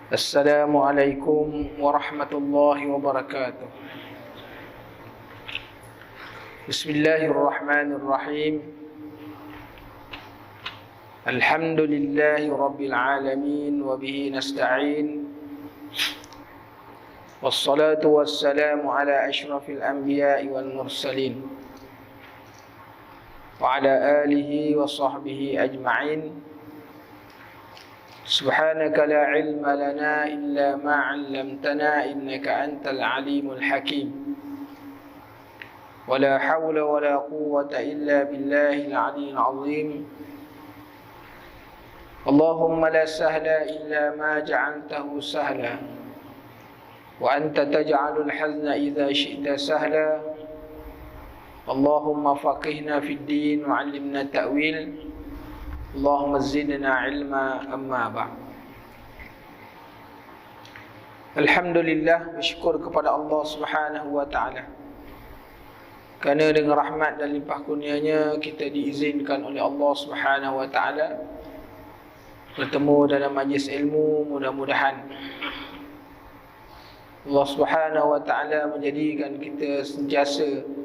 Assalamualaikum warahmatullahi wabarakatuh. Bismillahirrahmanirrahim. Alhamdulillahi rabbil alamin wa bihi nasta'in. Wassalatu wassalamu ala asyrafil anbiya'i wal mursalin wa ala alihi wa sahbihi ajma'in. Subhanaka la ilma lana illa ma 'allamtana innaka antal alimul hakim. Wa la hawla wa la quwwata illa billahil 'aliyyil 'azim. Allahumma la sahla illa ma ja'altahu sahla wa anta taj'alul hazna idza syi'ta sahla. Allahumma faqihna fid din wa 'allimna ta'wil. Allahumma zidna ilma amma ba'd. Alhamdulillah, bersyukur kepada Allah Subhanahu wa taala. Kerana dengan rahmat dan limpah kurnianya kita diizinkan oleh Allah Subhanahu wa taala bertemu dalam majlis ilmu. Mudah-mudahan Allah Subhanahu wa taala menjadikan kita sentiasa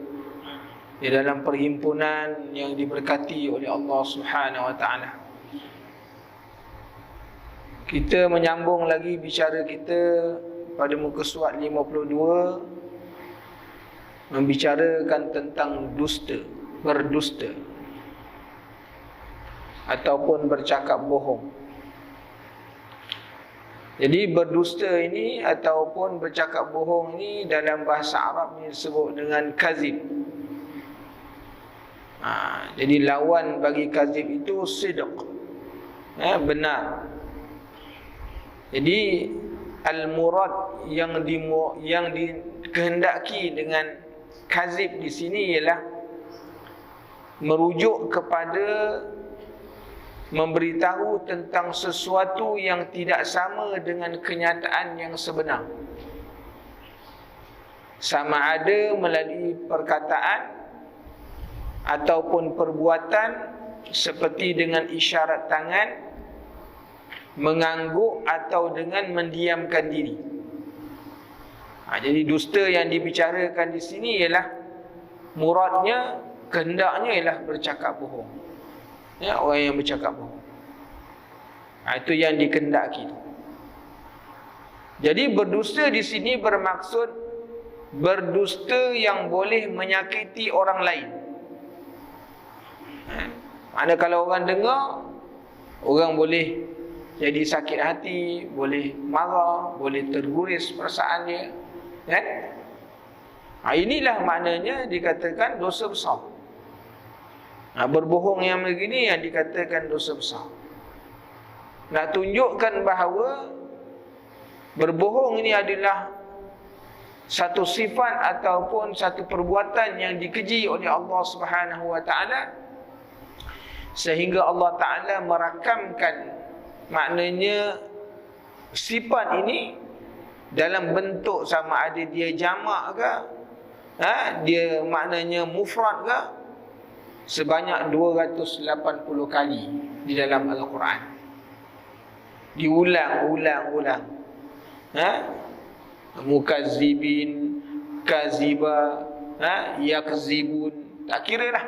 di dalam perhimpunan yang diberkati oleh Allah Subhanahu wa taala. Kita menyambung lagi bicara kita pada muka surat 52, membicarakan tentang dusta, berdusta ataupun bercakap bohong. Jadi berdusta ini ataupun bercakap bohong ini dalam bahasa Arab disebut dengan kazib. Jadi lawan bagi kazib itu sidq, benar. Jadi al-murad yang dikehendaki dengan kazib di sini ialah merujuk kepada memberitahu tentang sesuatu yang tidak sama dengan kenyataan yang sebenar, sama ada melalui perkataan ataupun perbuatan, seperti dengan isyarat tangan, mengangguk atau dengan mendiamkan diri. Jadi dusta yang dibicarakan di sini ialah muradnya, kehendaknya ialah bercakap bohong. Orang yang bercakap bohong, itu yang dikehendaki. Jadi berdusta di sini bermaksud berdusta yang boleh menyakiti orang lain. Mana kalau orang dengar, orang boleh jadi sakit hati, boleh marah, boleh terguris perasaan dia, kan? Inilah maknanya dikatakan dosa besar. Berbohong yang begini yang dikatakan dosa besar. Nak tunjukkan bahawa berbohong ini adalah satu sifat ataupun satu perbuatan yang dikeji oleh Allah Subhanahu wa taala, sehingga Allah Ta'ala merakamkan maknanya sifat ini dalam bentuk sama ada dia jamak ke, dia maknanya mufrad ke, sebanyak 280 kali di dalam Al-Quran. Diulang-ulang-ulang. Mukazzibin, kaziba, yakzibun, tak kira lah.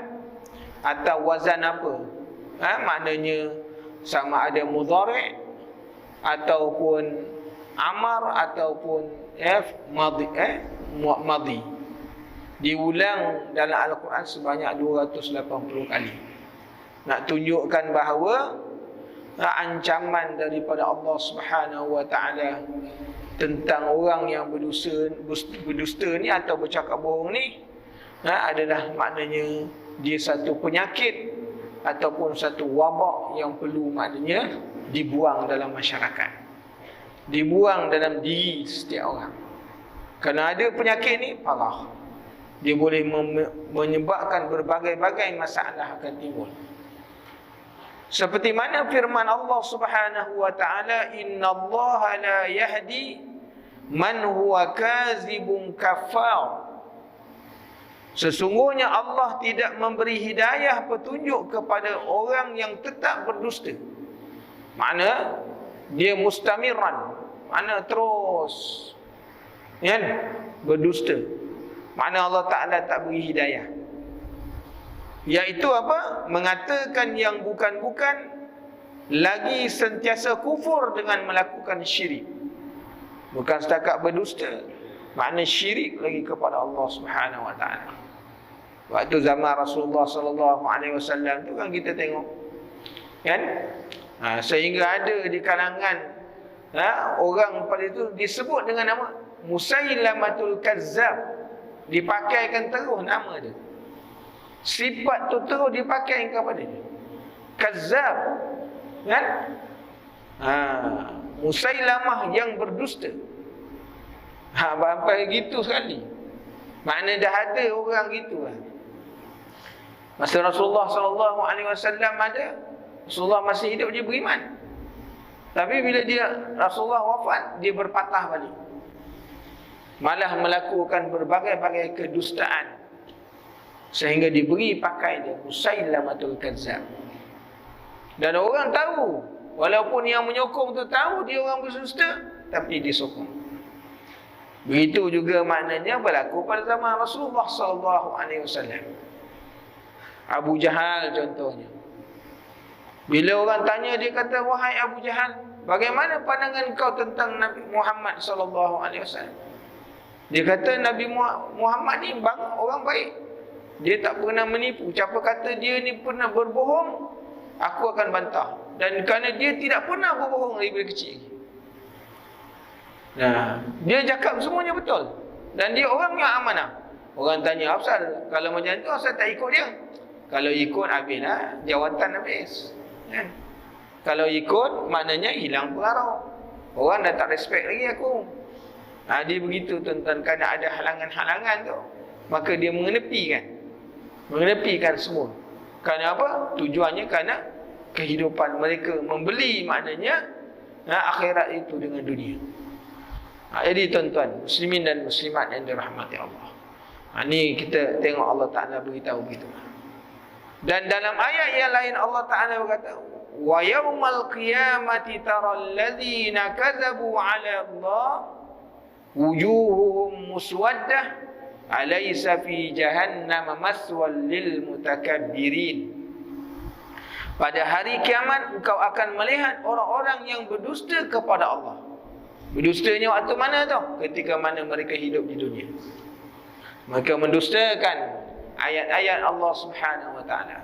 Atau wazan apa, maknanya sama ada mudhari' ataupun amar ataupun madhi. Diulang dalam Al-Quran sebanyak 280 kali. Nak tunjukkan bahawa ancaman daripada Allah Subhanahu wa taala tentang orang yang berdusta ni atau bercakap bohong ni adalah maknanya dia satu penyakit ataupun satu wabak yang perlu maknanya dibuang dalam masyarakat, dibuang dalam diri setiap orang. Kerana ada penyakit ni parah, dia boleh menyebabkan berbagai-bagai masalah akan timbul. Seperti mana firman Allah Subhanahu wa taala, innallaha la yahdi man huwa kazibun kafar. Sesungguhnya Allah tidak memberi hidayah petunjuk kepada orang yang tetap berdusta. Makna dia mustamiran, Mana terus kan berdusta. Mana Allah Ta'ala tak beri hidayah. Iaitu apa? Mengatakan yang bukan-bukan, lagi sentiasa kufur dengan melakukan syirik. Bukan setakat berdusta, makna syirik lagi kepada Allah Subhanahu Wa Ta'ala. Waktu zaman Rasulullah sallallahu alaihi wasallam tu kan kita tengok kan, sehingga ada di kalangan orang pada itu disebut dengan nama Musailamatul Kazzab, dipakaikan terus nama dia. Sifat tu terus dipakai kepada dia, Kazzab kan. Musailamah yang berdusta. Sampai gitu sekali. Makna dah ada orang gitu lah. Masa Rasulullah sallallahu alaihi wasallam ada, Rasulullah masih hidup, dia beriman. Tapi bila Rasulullah wafat, dia berpatah balik. Malah melakukan berbagai-bagai kedustaan, sehingga diberi pakai dia Musailamatul Kazzab. Dan orang tahu, walaupun yang menyokong tu tahu dia orang berdusta, tapi disokong. Begitu juga maknanya berlaku pada zaman Rasulullah sallallahu alaihi wasallam. Abu Jahal contohnya. Bila orang tanya, dia kata, wahai Abu Jahal, bagaimana pandangan kau tentang Nabi Muhammad sallallahu alaihi wasallam? Dia kata Nabi Muhammad ni orang baik. Dia tak pernah menipu. Siapa kata dia ni pernah berbohong, aku akan bantah. Dan kerana dia tidak pernah berbohong daripada kecil. Nah, dia cakap semuanya betul. Dan dia orang yang amanah. Orang tanya, apasal kalau macam tu asal tak ikut dia? Kalau ikut, habislah jawatan habis. Kan? Kalau ikut, maknanya hilang pengaruh. Orang dah tak respect lagi aku. Dia begitu tuan-tuan. Kerana ada halangan-halangan tu, maka dia mengenepikan semua. Kerana apa? Tujuannya kerana kehidupan mereka, membeli maknanya akhirat itu dengan dunia. Jadi tuan-tuan, muslimin dan muslimat yang dirahmati Allah, ni kita tengok Allah Ta'ala beritahu begitu. Dan dalam ayat yang lain Allah Ta'ala berkata, wa yawmal qiyamati taral ladzina kadzabu 'ala Allah wujuhuhum muswaddah alaysa fi jahannam maswal lil mutakabbirin. Pada hari kiamat engkau akan melihat orang-orang yang berdusta kepada Allah. Berdustanya waktu mana tu? Ketika mana mereka hidup di dunia. Mereka mendustakan ayat-ayat Allah Subhanahu Wa Ta'ala.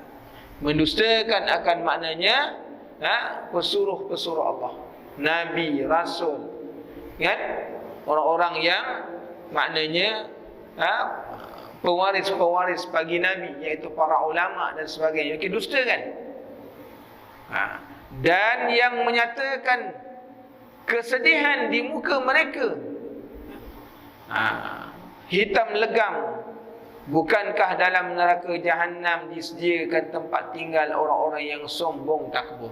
Mendustakan akan maknanya pesuruh-pesuruh Allah, Nabi, Rasul, kan? Orang-orang yang maknanya pewaris-pewaris bagi Nabi, iaitu para ulama dan sebagainya. Mereka dustakan. Dan yang menyatakan kesedihan di muka mereka, hitam legam. Bukankah dalam neraka Jahannam disediakan tempat tinggal orang-orang yang sombong takbur?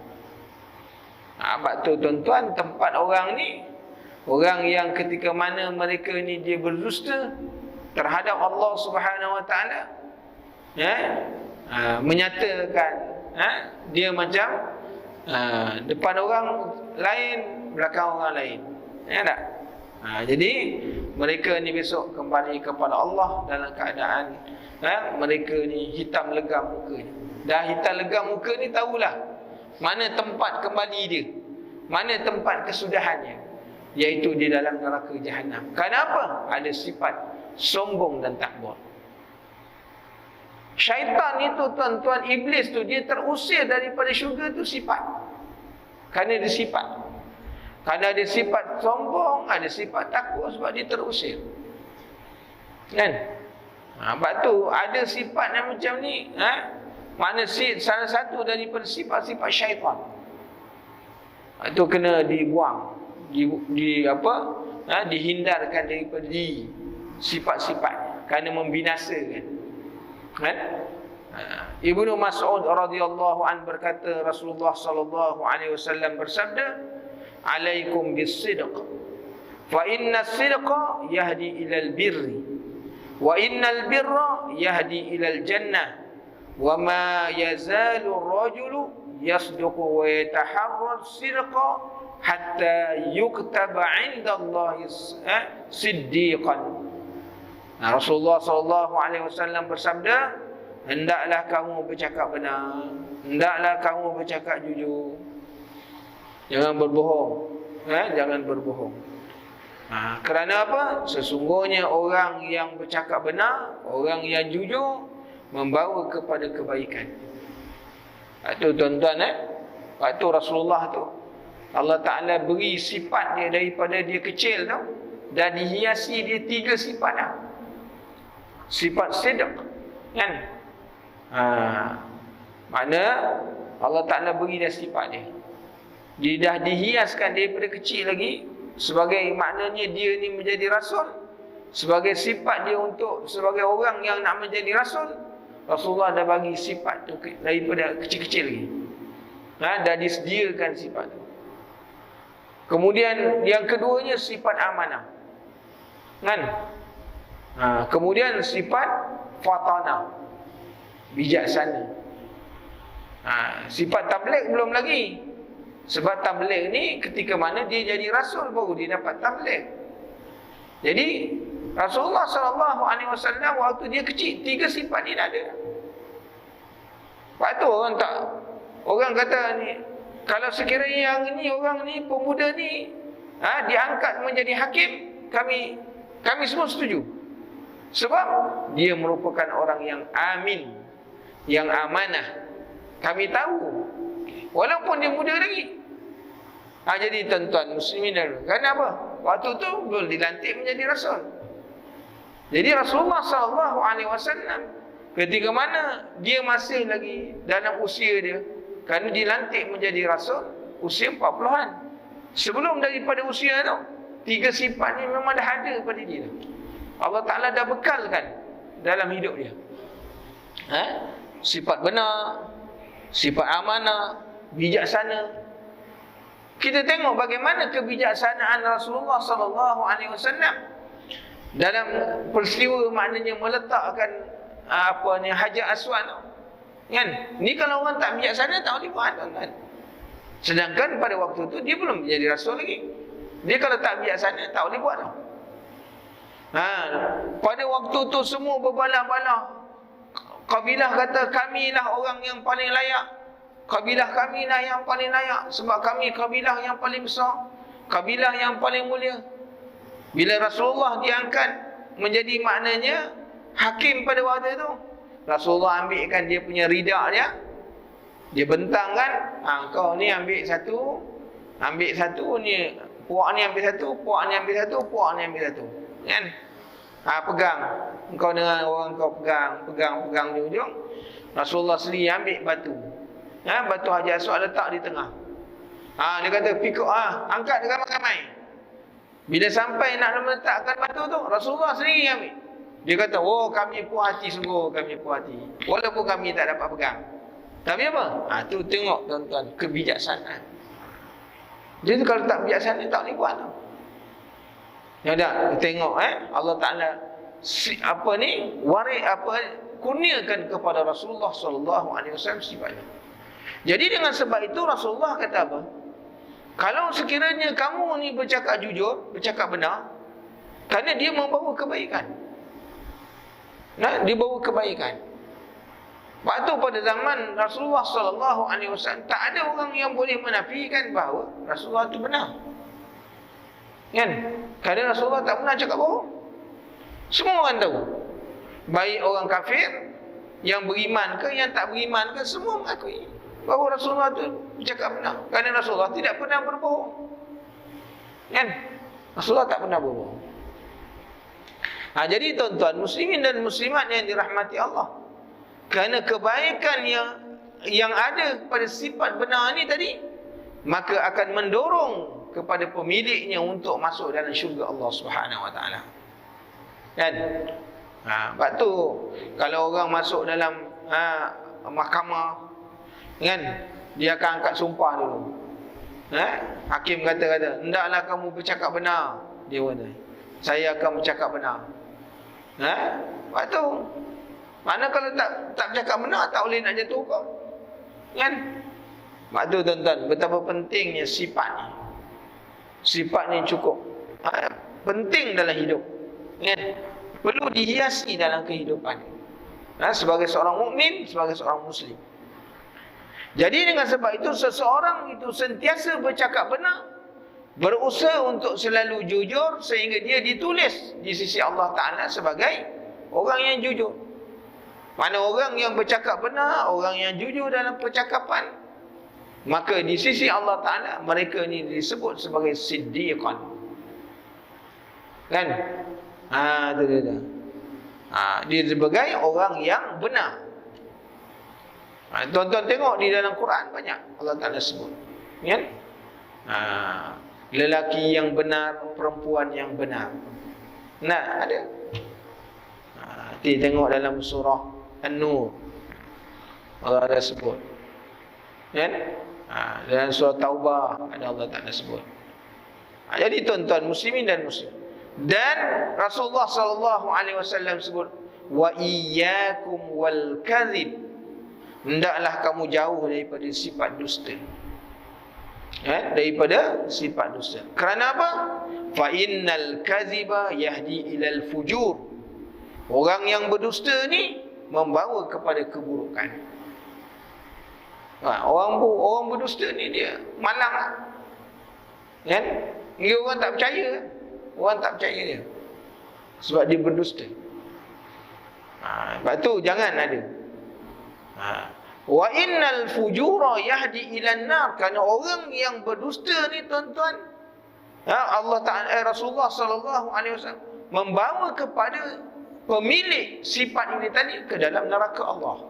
Sebab tu tuan-tuan, tempat orang ni, orang yang ketika mana mereka ni dia berdusta terhadap Allah Subhanahu Wa Ta'ala, menyatakan dia macam depan orang lain, belakang orang lain. Ya tak? Jadi mereka ni besok kembali kepada Allah dalam keadaan mereka ni hitam legam muka ni. Dah hitam legam muka ni, tahulah mana tempat kembali dia, mana tempat kesudahannya, iaitu di dalam neraka Jahannam. Kenapa? Ada sifat sombong dan takbur. Syaitan itu tuan-tuan, iblis tu, dia terusir daripada syurga tu sifat. Kerana dia sifat. Kerana ada sifat sombong, ada sifat takut, sebab dia terusir. Kan? Sebab tu ada sifat yang macam ni, mana salah satu daripada sifat-sifat syaitan. Itu kena dibuang, dihindarkan daripada diri sifat-sifat, kerana membinasakan. Kan? Ibnu Mas'ud radhiyallahu an berkata, Rasulullah sallallahu alaihi wasallam bersabda, alaikum bis-sidq fa inna as-sidqa yahdi ilal birri wa innal birra yahdi ilal jannah wa ma yazalu ar-rajulu yasduqu wa yataharra sidqa hatta yuktaba 'inda Allah siddiqan. Rasulullah SAW bersabda, hendaklah kamu bercakap benar, hendaklah kamu bercakap jujur, jangan berbohong, jangan berbohong. Kerana apa? Sesungguhnya orang yang bercakap benar, orang yang jujur, membawa kepada kebaikan. Itu tuan-tuan, waktu Rasulullah tu Allah Ta'ala beri sifat dia daripada dia kecil tu, dan dihiasi dia 3 sifat dah. Sifat sidq, kan? Mana Allah Ta'ala beri dia sifat dia. Dia dah dihiaskan daripada kecil lagi, sebagai maknanya dia ni menjadi rasul, sebagai sifat dia untuk sebagai orang yang nak menjadi rasul. Rasulullah dah bagi sifat tu daripada kecil-kecil lagi. Dah disediakan sifat tu. Kemudian yang keduanya sifat amanah, kan? Kemudian sifat fatana, bijaksana. Sifat tabligh belum lagi. Sebab tabligh ni ketika mana dia jadi rasul baru dia dapat tabligh. Jadi Rasulullah SAW waktu dia kecil 3 sifat ni dah ada. Lepas tu orang kata ni, kalau sekiranya yang ni orang ni pemuda ni diangkat menjadi hakim, kami semua setuju. Sebab dia merupakan orang yang amin, yang amanah. Kami tahu walaupun dia muda lagi. Jadi tuan-tuan muslimin, kenapa? Waktu tu belum dilantik menjadi rasul. Jadi Rasulullah SAW ketika mana dia masih lagi dalam usia dia, kerana dilantik menjadi rasul usia 40-an. Sebelum daripada usia tu, 3 sifat ni memang dah ada pada dia. Allah Ta'ala dah bekalkan dalam hidup dia. Sifat benar, sifat amanah, bijaksana. Kita tengok bagaimana kebijaksanaan Rasulullah SAW dalam peristiwa maknanya meletakkan Hajar Aswad, kan? Ni kalau orang tak bijaksana tak boleh buat, tuan-tuan. Sedangkan pada waktu tu dia belum menjadi rasul lagi. Dia kalau tak bijaksana tak boleh buat. Pada waktu tu semua berbalah-balah. Kabilah kata kamilah orang yang paling layak. Kabilah kami lah yang paling layak, sebab kami kabilah yang paling besar, kabilah yang paling mulia. Bila Rasulullah diangkat menjadi maknanya hakim pada waktu itu, Rasulullah ambilkan dia punya ridak dia bentangkan, kau ni ambil satu ni, puak ni ambil satu, puak ni ambil satu, puak ni ambil satu, kan? Pegang, engkau dengan orang kau pegang ujung-ujung. Rasulullah sendiri ambil batu, batu Hajar Aswad letak di tengah. Dia kata pikul, angkat ramai-ramai. Bila sampai nak meletakkan batu tu, Rasulullah sendiri ambil. Dia kata, kami puas hati, sungguh kami puas hati, walaupun kami tak dapat pegang. Tapi apa? Tu tengok tuan-tuan, kebijaksanaan. Jadi kalau tak bijaksana tak boleh buat tau. Ya dah, tengok Allah Ta'ala kurniakan kepada Rasulullah SAW sifatnya. Jadi dengan sebab itu Rasulullah kata apa? Kalau sekiranya kamu ni bercakap jujur, bercakap benar, kerana dia membawa kebaikan. Dia bawa kebaikan. Waktu pada zaman Rasulullah SAW tak ada orang yang boleh menafikan bahawa Rasulullah itu benar, kan? Kerana Rasulullah tak pernah cakap bohong. Semua orang tahu, baik orang kafir yang beriman ke yang tak beriman ke, semua mengakui bahawa Rasulullah itu bercakap benar. Kerana Rasulullah tidak pernah berbohong, kan? Rasulullah tak pernah berbohong. Jadi tuan-tuan muslimin dan muslimat yang dirahmati Allah, kerana kebaikan yang ada pada sifat benar ni tadi, maka akan mendorong kepada pemiliknya untuk masuk dalam syurga Allah Subhanahu Wa Taala, kan? Sebab tu kalau orang masuk dalam mahkamah, kan, dia akan angkat sumpah dulu. Hakim kata hendaklah kamu bercakap benar. Dia kata, saya akan bercakap benar. Sebab tu, mana kalau tak bercakap benar, tak boleh nak jatuh hukum, kan? Mak tu tuan-tuan, betapa pentingnya sifat ni. Sifat ni cukup penting dalam hidup, kan? Perlu dihiasi dalam kehidupan. Sebagai seorang mukmin, sebagai seorang muslim. Jadi dengan sebab itu, seseorang itu sentiasa bercakap benar, berusaha untuk selalu jujur, sehingga dia ditulis di sisi Allah Ta'ala sebagai orang yang jujur. Mana orang yang bercakap benar, orang yang jujur dalam percakapan, maka di sisi Allah Ta'ala mereka ni disebut sebagai siddiqan. Kan? Itu dia. Dia sebagai orang yang benar. Tuan-tuan tengok di dalam Quran banyak Allah Ta'ala sebut, kan? Lelaki yang benar, perempuan yang benar. Ada. Kita tengok dalam surah An-Nur, Allah Ta'ala sebut, kan? Dalam surah Taubah ada Allah Ta'ala sebut. Jadi tuan-tuan muslimin dan muslim, dan Rasulullah sallallahu alaihi wasallam sebut, wa iyyakum wal kadhib, hendaklah kamu jauh daripada sifat dusta. Daripada sifat dusta. Kerana apa? Fa innal kadhiba yahdi ilal fujur. Orang yang berdusta ni membawa kepada keburukan. Orang berdusta ni dia malang, kan? Dia orang tak percaya. Orang tak percaya dia sebab dia berdusta. Sebab tu jangan ada. Wa innal fujura yahdi ilan nar. Kerana orang yang berdusta ni tuan-tuan, Allah Ta'ala, Rasulullah sallallahu alaihi wasallam membawa kepada pemilik sifat ini tadi ke dalam neraka Allah.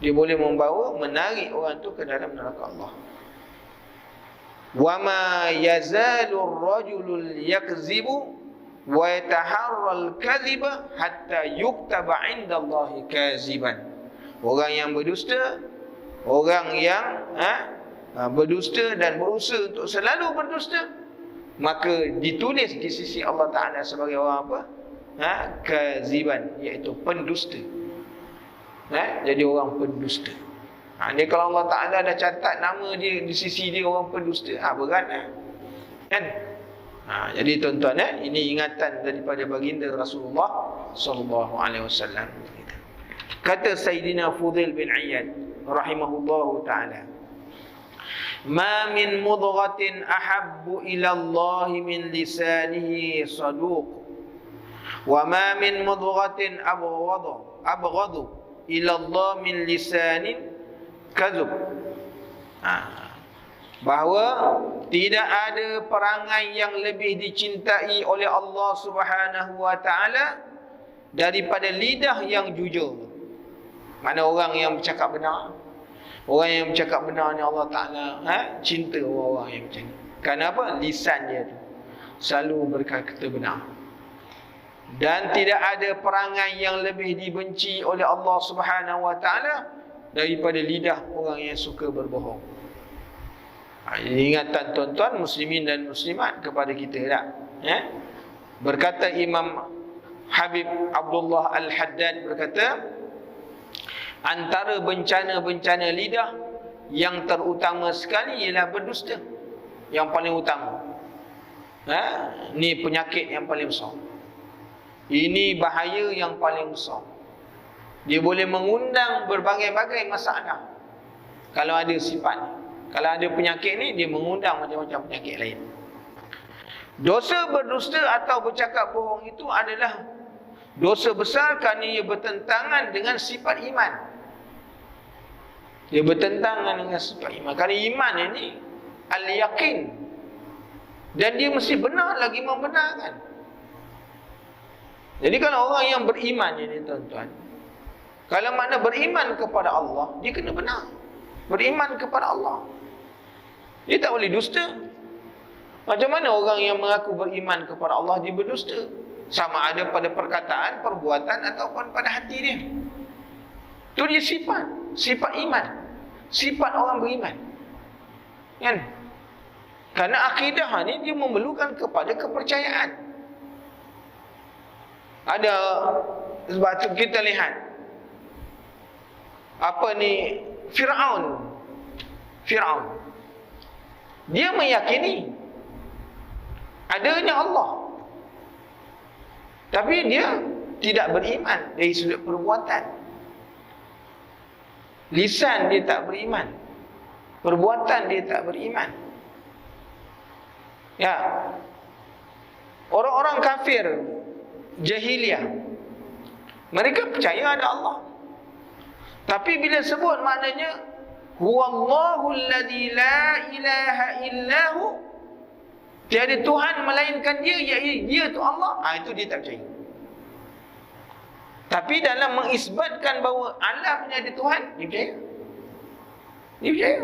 Dia boleh membawa, menarik orang tu ke dalam neraka Allah. Wa ma yazalu ar-rajulu yakzibu wa yataharral kadhiba hatta yuktaba 'inda Allahi kaziban. Orang yang berdusta, orang yang berdusta dan berusaha untuk selalu berdusta, maka ditulis di sisi Allah Ta'ala sebagai orang apa? Kaziban, iaitu pendusta. Jadi orang pendusta. Dia kalau Allah Ta'ala dah catat nama dia di sisi dia orang pendusta, berat kan? Jadi tuan-tuan, ini ingatan daripada baginda Rasulullah sallallahu alaihi wasallam. Kata Sayyidina Fudail bin Iyad rahimahullahu ta'ala, ma min mudghatin ahabbu ila Allah min lisanihi saduq, wa ma min mudghatin abghadu ila Allah min lisanin kadzub. Bahawa tidak ada perangai yang lebih dicintai oleh Allah Subhanahu wa ta'ala daripada lidah yang jujur. Mana orang yang bercakap benar. Orang yang bercakap benar ni Allah Ta'ala cinta orang-orang yang macam ni. Kenapa? Lisan dia tu selalu berkata benar. Dan tidak ada perangai yang lebih dibenci oleh Allah Subhanahu wa ta'ala daripada lidah orang yang suka berbohong. Ingatan tuan-tuan muslimin dan muslimat kepada kita tak? Berkata Imam Habib Abdullah Al-Haddad, berkata, antara bencana-bencana lidah yang terutama sekali ialah berdusta. Yang paling utama. Ni penyakit yang paling besar. Ini bahaya yang paling besar. Dia boleh mengundang berbagai-bagai masalah. Kalau ada sifat ni, kalau ada penyakit ni, dia mengundang macam-macam penyakit lain. Dosa berdusta atau bercakap bohong itu adalah dosa besar kerana ia bertentangan dengan sifat iman. Dia bertentangan dengan sifat iman. Kerana iman ini al-yaqin, dan dia mesti benar lagi membenarkan. Jadi kalau orang yang beriman ini tuan-tuan, kalau makna beriman kepada Allah, dia kena benar. Beriman kepada Allah, dia tak boleh dusta. Macam mana orang yang mengaku beriman kepada Allah dia berdusta? Sama ada pada perkataan, perbuatan ataupun pada hati dia. Itu dia sifat iman, sifat orang beriman, kan? Karena akidah ni dia memerlukan kepada kepercayaan. Sebab tu kita lihat apa ni Fir'aun. Dia meyakini adanya Allah, tapi dia tidak beriman dari sudut perbuatan. Lisan dia tak beriman, perbuatan dia tak beriman. Ya. Orang-orang kafir jahiliyah, mereka percaya ada Allah, tapi bila sebut maknanya huwallahu alladzi la ilaha illahu, tiada Tuhan melainkan dia, iaitu dia tu Allah, itu dia tak percaya. Tapi dalam mengisbatkan bahawa alamnya ada Tuhan, dia percaya. Dia percaya.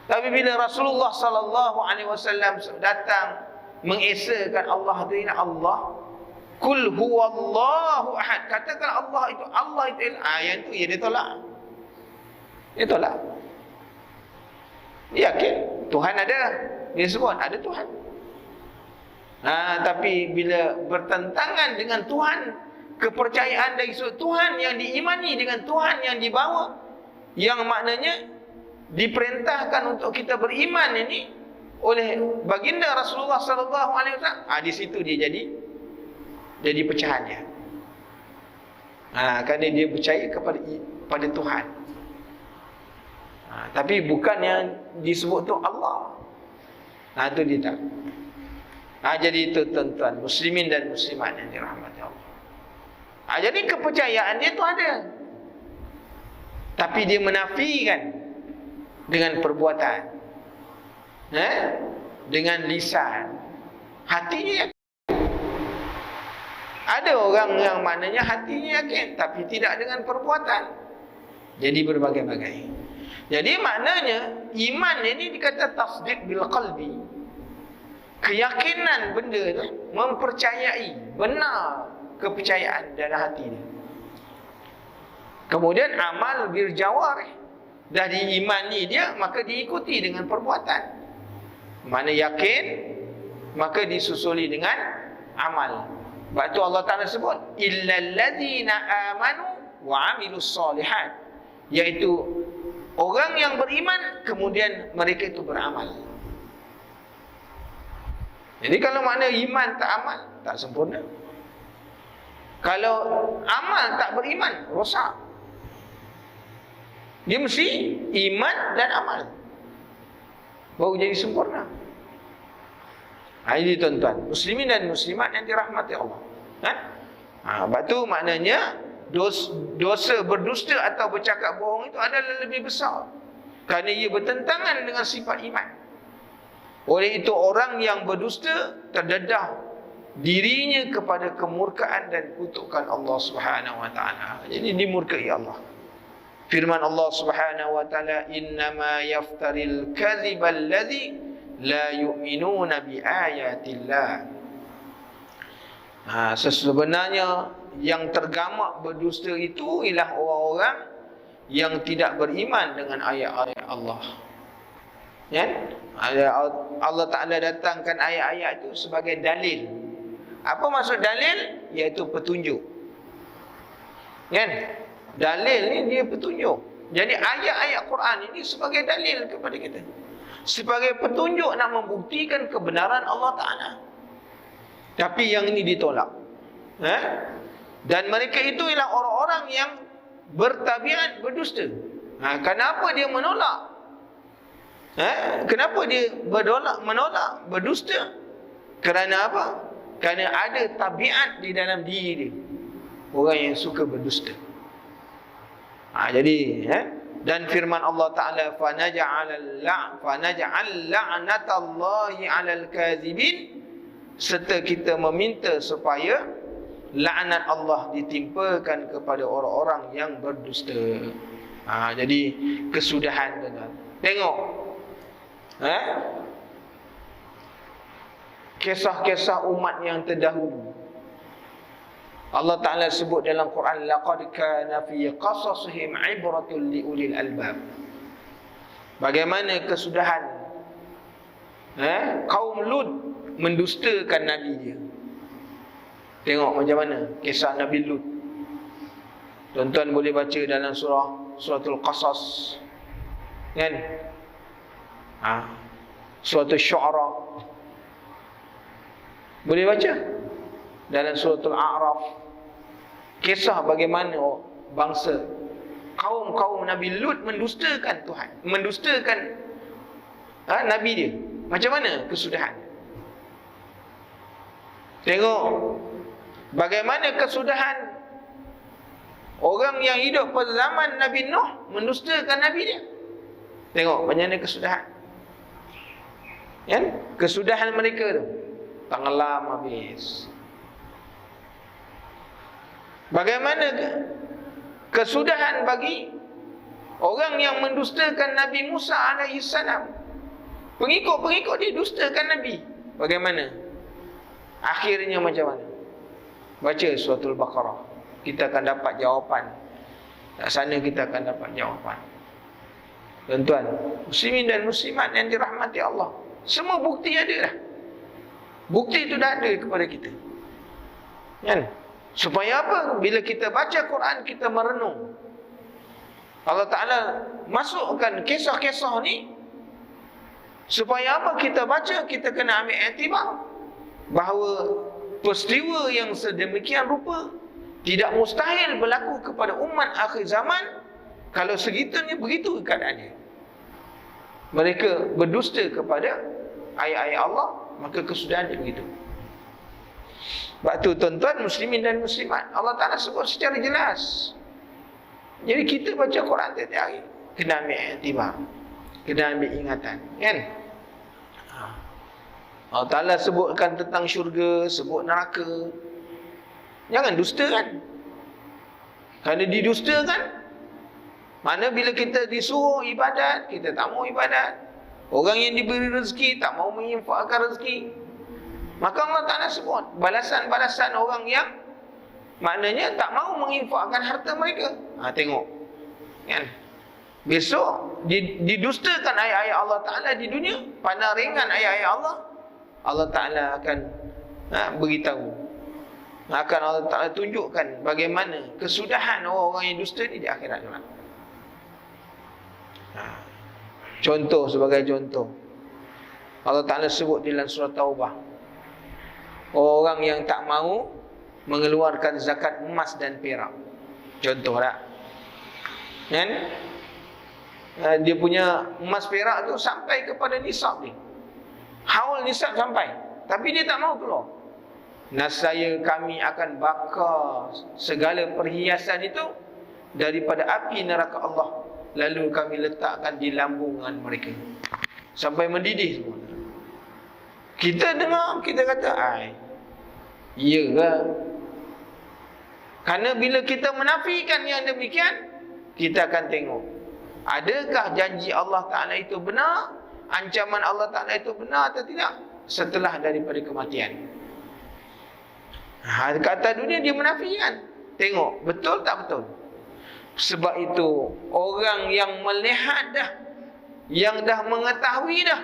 Tapi bila Rasulullah sallallahu alaihi wasallam datang mengesakan Allah itu Allah, kul huwallahu ahad, katakan Allah itu yang tu dia tolak. Dia tolak. Dia yakin Tuhan ada, dia sebut ada Tuhan. Tapi bila bertentangan dengan Tuhan, kepercayaan dari sudut Tuhan yang diimani dengan Tuhan yang dibawa, yang maknanya diperintahkan untuk kita beriman ini oleh baginda Rasulullah sallallahu alaihi wasallam, di situ dia jadi pecahannya. Kerana dia percaya kepada Tuhan. Tapi bukan yang disebut tu Allah. Itu dia tak. Jadi itu tuan-tuan muslimin dan muslimat yang dirahmati Allah. Jadi kepercayaan dia tu ada, tapi dia menafikan dengan perbuatan, dengan lisan, hatinya yakin. Ada orang yang maknanya hatinya yakin, tapi tidak dengan perbuatan. Jadi berbagai-bagai. Jadi maknanya iman ini dikata tasdiq bil qalbi, keyakinan benda itu, mempercayai, benar kepercayaan dalam hati dia. Kemudian amal bil jawarih, dah diimani dia, maka diikuti dengan perbuatan. Mana yakin, maka disusuli dengan amal. Sebab tu Allah Ta'ala sebut illal ladzina amanu wa amilus solihat, iaitu orang yang beriman kemudian mereka itu beramal. Jadi kalau makna iman tak amal, tak sempurna. Kalau amal tak beriman, rosak. Dia mesti iman dan amal baru jadi sempurna. Ini tuan-tuan muslimin dan muslimat yang dirahmati Allah. Sebab tu maknanya dosa berdusta atau bercakap bohong itu adalah lebih besar, kerana ia bertentangan dengan sifat iman. Oleh itu orang yang berdusta terdedah dirinya kepada kemurkaan dan kutukan Allah Subhanahu wa taala. Jadi dimurkai Allah. Firman Allah Subhanahu wa taala, innama yaftaril kadhiba alladhi la yu'minuna bi ayatillah. Sebenarnya yang tergamak berdusta itu ialah orang-orang yang tidak beriman dengan ayat-ayat Allah. Allah Ta'ala datangkan ayat-ayat itu sebagai dalil. Apa maksud dalil? Iaitu petunjuk. Dalil ni dia petunjuk. Jadi ayat-ayat Quran ini sebagai dalil kepada kita, sebagai petunjuk nak membuktikan kebenaran Allah Ta'ala. Tapi yang ini ditolak. Dan mereka itu ialah orang-orang yang bertabiat berdusta. Kenapa dia menolak? Kenapa dia menolak berdusta? Kerana apa? Kerana ada tabiat di dalam diri dia, orang yang suka berdusta. Jadi dan firman Allah Ta'ala, fanaj'al la'natallahi 'alal kadzibin, serta kita meminta supaya laknat Allah ditimpakan kepada orang-orang yang berdusta. Jadi kesudahan tuan-tuan. Tengok kisah-kisah umat yang terdahulu. Allah Ta'ala sebut dalam Quran, laqad kana fi qasasihim ibratun liulil albab. Bagaimana kesudahan kaum Lut mendustakan Nabi dia. Tengok macam mana kisah Nabi Lut. Tuan-tuan boleh baca dalam surah suratul Qasas. Kan? Suratul Syu'ara. Boleh baca dalam suratul A'raf. Kisah bagaimana bangsa kaum Nabi Lut mendustakan Tuhan, mendustakan Nabi dia. Macam mana kesudahan? Tengok bagaimana kesudahan orang yang hidup pada zaman Nabi Nuh mendustakan Nabi dia. Tengok bagaimana kesudahan. Kan? Kesudahan mereka tu tenggelam habis. Bagaimana kesudahan bagi orang yang mendustakan Nabi Musa alaihi salam? Pengikut-pengikut dia dustakan Nabi. Bagaimana? Akhirnya macam mana? Baca suratul Baqarah. Kita akan dapat jawapan. Kat sana kita akan dapat jawapan. Tuan-tuan, muslimin dan muslimat yang dirahmati Allah, semua bukti ada dah. Bukti itu dah ada kepada kita. Kan? Supaya apa? Bila kita baca Quran, kita merenung. Allah Ta'ala masukkan kisah-kisah ni supaya apa? Kita baca, kita kena ambil iktibar bahawa peristiwa yang sedemikian rupa tidak mustahil berlaku kepada umat akhir zaman kalau segitunya begitu keadaannya. Mereka berdusta kepada ayat-ayat Allah, maka kesudahan dia begitu. Sebab tu tuan-tuan muslimin dan muslimat, Allah Ta'ala sebut secara jelas. Jadi kita baca Quran setiap hari kena ambil iktibar, kena ambil ingatan, kan? Allah Ta'ala sebutkan tentang syurga, sebut neraka. Jangan dustakan. Kerana didustakan, mana bila kita disuruh ibadat, kita tak mau ibadat. Orang yang diberi rezeki tak mau menginfakkan rezeki. Maka Allah Ta'ala sebut balasan-balasan orang yang maknanya tak mau menginfakkan harta mereka. Tengok, kan? Besok didustakan ayat-ayat Allah Ta'ala di dunia, pandang ringan ayat-ayat Allah, Allah Ta'ala akan beritahu, akan Allah Ta'ala tunjukkan bagaimana kesudahan orang-orang yang dusta ni di akhirat kelak. Contoh, sebagai contoh, Allah Ta'ala sebut dalam surah Taubah, orang yang tak mahu mengeluarkan zakat emas dan perak. Contoh tak? Kan? Dia punya emas perak tu sampai kepada nisab ni, haul nisab sampai, tapi dia tak mahu keluar. Nasaya kami akan bakar segala perhiasan itu daripada api neraka Allah, lalu kami letakkan di lambungan mereka sampai mendidih semua. Kita dengar, kita kata, iya ke? Kerana bila kita menafikan yang demikian, kita akan tengok, adakah janji Allah Ta'ala itu benar, ancaman Allah Ta'ala itu benar atau tidak setelah daripada kematian. Kata dunia dia menafikan. Tengok, betul tak betul? Sebab itu orang yang melihat dah, yang dah mengetahui dah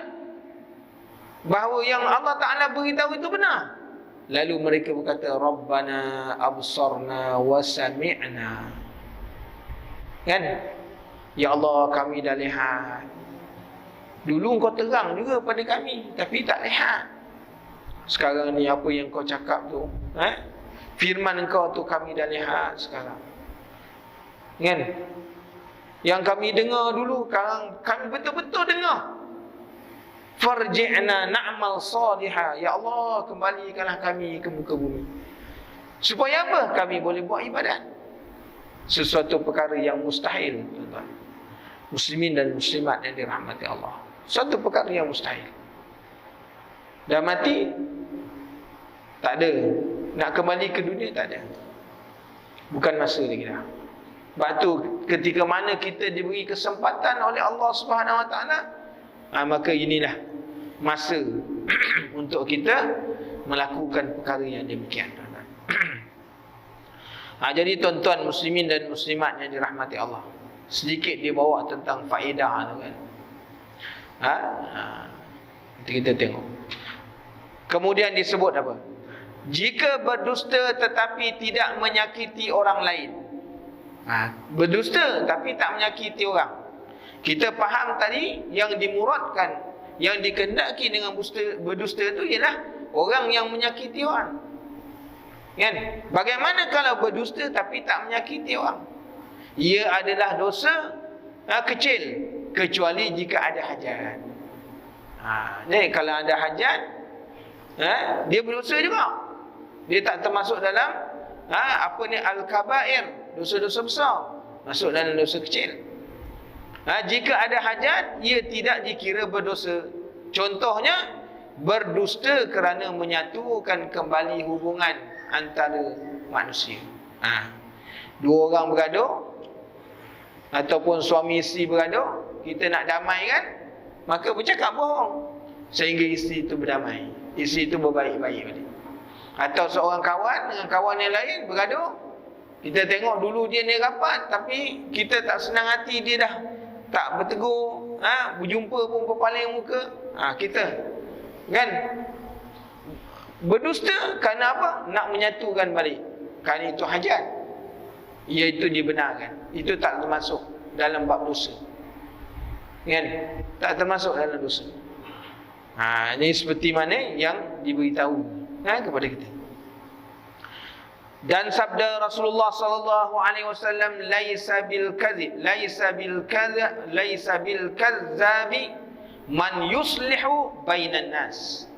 bahawa yang Allah Ta'ala beritahu itu benar, lalu mereka berkata, Rabbana absarna wa sami'na. Kan? Ya Allah, kami dah lihat. Dulu kau terang juga pada kami, tapi tak lihat. Sekarang ni apa yang kau cakap tu, firman kau tu kami dah lihat sekarang. Kan? Yang kami dengar dulu, sekarang kami betul-betul dengar. Farji'na na'mal salihah. Ya Allah, kembalikanlah kami ke muka bumi. Supaya apa? Kami boleh buat ibadat. Sesuatu perkara yang mustahil, tuan-tuan. Muslimin dan muslimat yang dirahmati Allah. Suatu perkara yang mustahil. Dah mati, tak ada. Nak kembali ke dunia, tak ada. Bukan masa lagi dah. Sebab tu ketika mana kita diberi kesempatan oleh Allah Subhanahu Wa Taala, maka inilah masa untuk kita melakukan perkara yang demikian. Jadi tuan-tuan muslimin dan muslimat yang dirahmati Allah, sedikit dia bawa tentang faedah tu kan. Kita tengok. Kemudian disebut apa? Jika berdusta tetapi tidak menyakiti orang lain. Berdusta tapi tak menyakiti orang. Kita faham tadi yang dimuradkan, yang dikehendaki dengan berdusta itu ialah orang yang menyakiti orang. Kan? Bagaimana kalau berdusta tapi tak menyakiti orang? Ia adalah dosa kecil kecuali jika ada hajat. Jadi kalau ada hajat, dia berdosa juga. Dia tak termasuk dalam al-kabair, dosa-dosa besar, masuk dalam dosa kecil. Jika ada hajat, ia tidak dikira berdosa. Contohnya, berdusta kerana menyatukan kembali hubungan antara manusia. Dua orang bergaduh ataupun suami isteri bergaduh, kita nak damai kan, maka bercakap bohong sehingga isteri itu berdamai, isteri itu berbaik-baik balik. Atau seorang kawan dengan kawan yang lain bergaduh, kita tengok dulu dia ni rapat, tapi kita tak senang hati, dia dah tak bertegur, berjumpa pun berpaling muka, kita kan berdusta kerana apa? Nak menyatukan balik, kerana itu hajat, iaitu dibenarkan. Itu tak termasuk dalam bab dosa, kan? Tak termasuk dalam dosa. Ini seperti mana yang diberitahu kepada kita. Dan sabda Rasulullah sallallahu alaihi wasallam, laisa bil kadhib, laisa bil kadzabi man yuslihu bainan nas.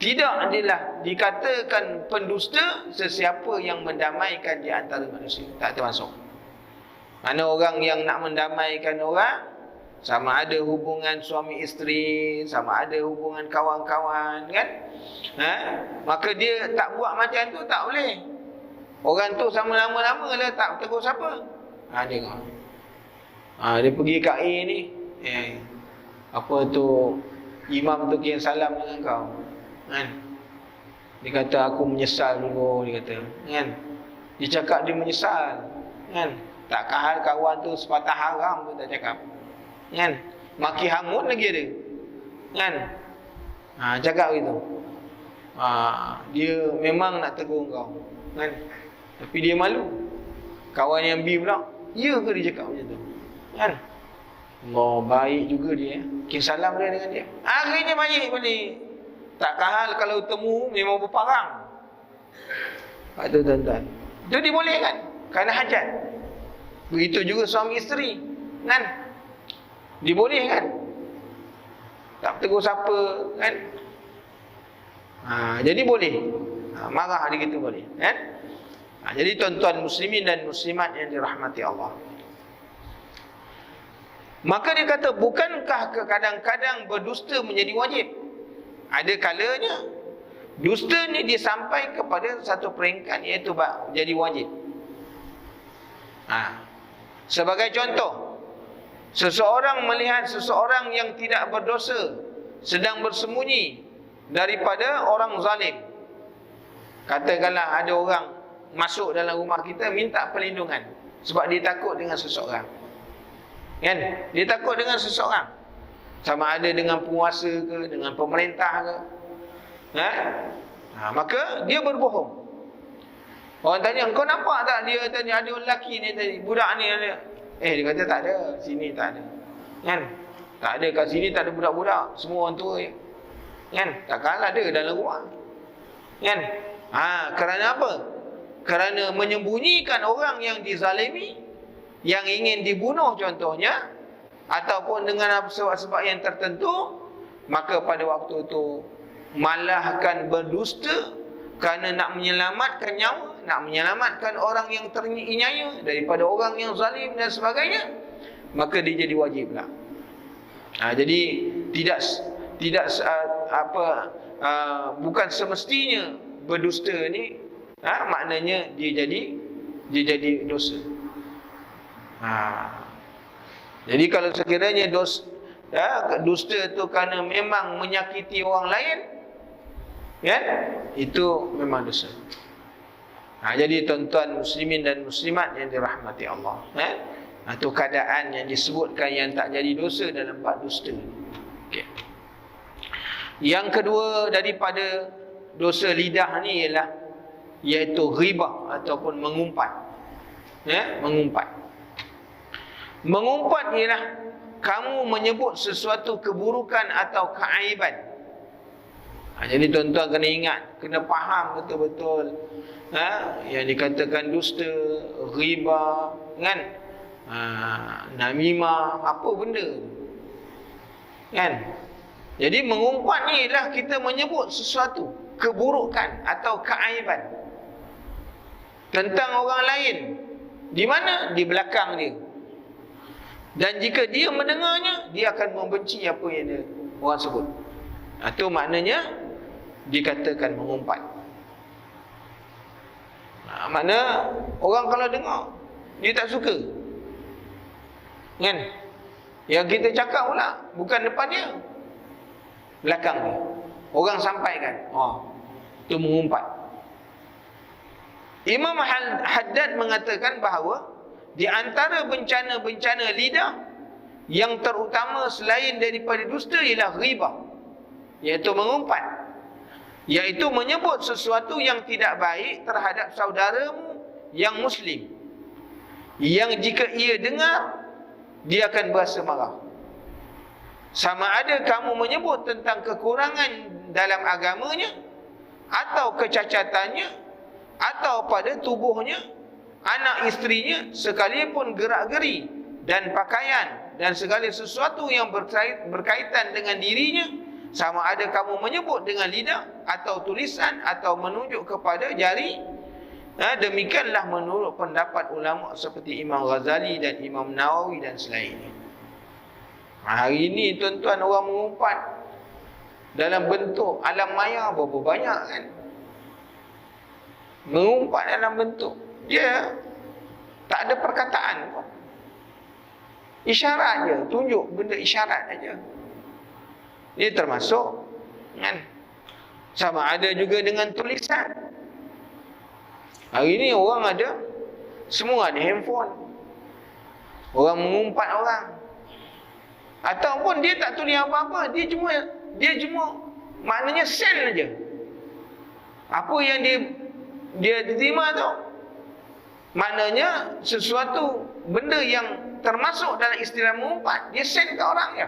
Tidak adalah dikatakan pendusta sesiapa yang mendamaikan di antara manusia. Tak termasuk. Mana orang yang nak mendamaikan orang, sama ada hubungan suami isteri, sama ada hubungan kawan-kawan, kan? Maka dia tak buat macam tu, tak boleh. Orang tu sama lama-lama lah tak tegur siapa. Tengok. Dia pergi kat A ni, apa tu, imam tu kirim salam dengan kau, kan? Dia kata aku menyesal dulu, dia kata, kan? Dia cakap dia menyesal, kan? Tak kahal kawan tu sepatah haram pun tak cakap, kan? Maki hangun lagi dia, kan? Cakap gitu. Dia memang nak tegur kau, kan? Tapi dia malu. Kawan yang B pula, ya ke dia cakap macam tu, kan? Allah, baik juga dia, kirim salam dia dengan dia. Akhirnya baik balik. Tak kahal kalau temu memang berparang. Itu tuan-tuan, itu dibolehkan kerana hajat. Begitu juga suami isteri, kan? Dibolehkan. Tak tegur siapa, kan? Jadi boleh. Marah dia gitu boleh, kan? Jadi tuan-tuan muslimin dan muslimat yang dirahmati Allah, maka dia kata, bukankah kadang-kadang berdusta menjadi wajib? Ada kalanya dusta ni dia sampai kepada satu peringkat, iaitu jadi wajib. Sebagai contoh, seseorang melihat seseorang yang tidak berdosa sedang bersembunyi daripada orang zalim. Katakanlah ada orang masuk dalam rumah kita minta perlindungan sebab dia takut dengan seseorang, kan? Dia takut dengan seseorang, sama ada dengan penguasa ke, dengan pemerintah ke, maka dia berbohong. Orang tanya, kau nampak tak dia tanya ada lelaki ni tadi, budak ni ada? Dia kata tak ada, sini tak ada, kan? Tak ada, kat sini tak ada budak-budak, semua orang tua, kan? Takkan ada dalam rumah, kan? Kerana apa? Kerana menyembunyikan orang yang dizalimi, yang ingin dibunuh contohnya, ataupun dengan sebab-sebab yang tertentu, maka pada waktu itu malahkan berdusta kerana nak menyelamatkan nyawa, nak menyelamatkan orang yang terniaya daripada orang yang zalim dan sebagainya, maka dia jadi wajib lah. Jadi bukan semestinya berdusta ni maknanya dia jadi dosa. Jadi kalau sekiranya dusta itu kerana memang menyakiti orang lain, kan, itu memang dosa. Jadi tuan-tuan muslimin dan muslimat yang dirahmati Allah, itu keadaan yang disebutkan yang tak jadi dosa dalam bab dusta. Yang kedua daripada dosa lidah ni ialah iaitu ghibah ataupun mengumpat. Mengumpat. Mengumpat ialah kamu menyebut sesuatu keburukan atau keaiban. Jadi tuan-tuan kena ingat, kena faham betul-betul yang dikatakan dusta, riba, kan? Namimah, apa benda, kan? Jadi mengumpat ni ialah kita menyebut sesuatu keburukan atau keaiban tentang orang lain. Di mana? Di belakang dia. Dan jika dia mendengarnya, dia akan membenci apa yang dia orang sebut. Itu maknanya dikatakan mengumpat. Mana orang kalau dengar, dia tak suka, kan? Yang kita cakap pula bukan depan dia, belakang dia. Orang sampaikan, itu mengumpat. Imam Haddad mengatakan bahawa di antara bencana-bencana lidah yang terutama selain daripada dusta ialah riba, iaitu mengumpat, iaitu menyebut sesuatu yang tidak baik terhadap saudaramu yang muslim, yang jika ia dengar, dia akan berasa marah. Sama ada kamu menyebut tentang kekurangan dalam agamanya, atau kecacatannya, atau pada tubuhnya, anak isterinya, sekalipun gerak-geri dan pakaian dan segala sesuatu yang berkaitan dengan dirinya, sama ada kamu menyebut dengan lidah atau tulisan atau menunjuk kepada jari. Demikianlah menurut pendapat ulama seperti Imam Ghazali dan Imam Nawawi dan selainnya. Hari ini tuan-tuan, orang mengumpat dalam bentuk alam maya berapa banyak, kan? Mengumpat dalam bentuk, dia tak ada perkataan pun, isyarat je, tunjuk benda isyarat aja. Dia termasuk, kan? Sama ada juga dengan tulisan. Hari ini orang ada, semua ada handphone. Orang mengumpat orang. Ataupun dia tak tulis apa-apa, dia cuma maknanya send aja. Apa yang dia terima tu, maknanya sesuatu benda yang termasuk dalam istilah mengumpat, dia send ke orang je.